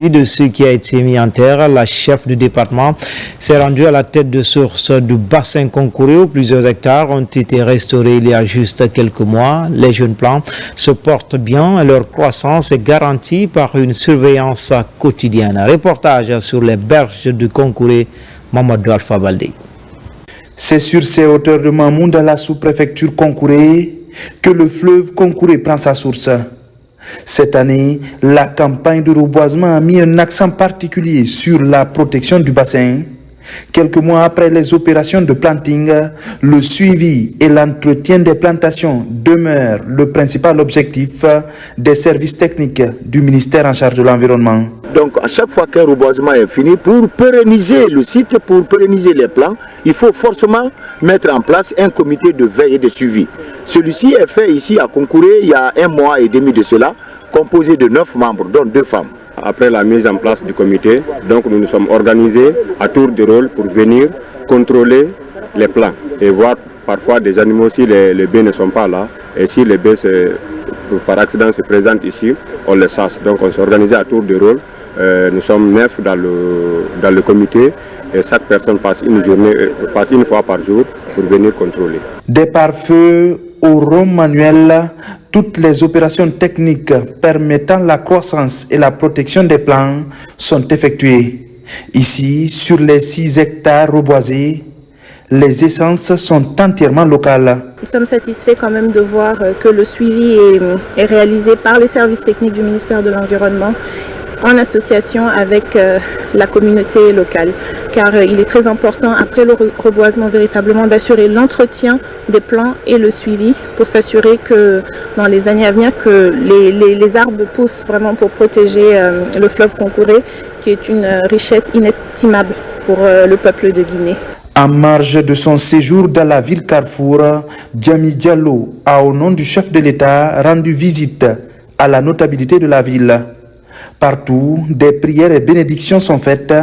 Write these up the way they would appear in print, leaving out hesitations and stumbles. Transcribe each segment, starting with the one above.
De ce qui a été mis en terre, la chef du département s'est rendue à la tête de source du bassin Concouré où plusieurs hectares ont été restaurés il y a juste quelques mois. Les jeunes plants se portent bien et leur croissance est garantie par une surveillance quotidienne. Reportage sur les berges du Concouré, Mamadou Alpha Baldé. C'est sur ces hauteurs de Mamou, dans la sous-préfecture Concouré, que le fleuve Concouré prend sa source. Cette année, la campagne de reboisement a mis un accent particulier sur la protection du bassin. Quelques mois après les opérations de planting, le suivi et l'entretien des plantations demeurent le principal objectif des services techniques du ministère en charge de l'environnement. Donc à chaque fois qu'un reboisement est fini, pour pérenniser le site, pour pérenniser les plants, il faut forcément mettre en place un comité de veille et de suivi. Celui-ci est fait ici à Concouré il y a 1 mois et demi de cela, composé de 9 membres, dont 2 femmes. Après la mise en place du comité, donc nous nous sommes organisés à tour de rôle pour venir contrôler les plants et voir parfois des animaux si les baies ne sont pas là. Et si les baies par accident se présentent ici, on les chasse. Donc on s'est organisé à tour de rôle. Nous sommes 9 dans le comité et chaque personne passe une fois par jour pour venir contrôler. Des pare-feux au rhum manuel, toutes les opérations techniques permettant la croissance et la protection des plants sont effectuées. Ici, sur les 6 hectares reboisés, les essences sont entièrement locales. Nous sommes satisfaits quand même de voir que le suivi est réalisé par les services techniques du ministère de l'Environnement en association avec la communauté locale. Car il est très important, après le reboisement, véritablement d'assurer l'entretien des plants et le suivi pour s'assurer que dans les années à venir, que les arbres poussent vraiment pour protéger le fleuve Concouré, qui est une richesse inestimable pour le peuple de Guinée. En marge de son séjour dans la ville Carrefour, Diamy Diallo a, au nom du chef de l'État, rendu visite à la notabilité de la ville. Partout, des prières et bénédictions sont faites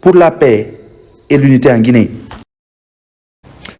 pour la paix et l'unité en Guinée.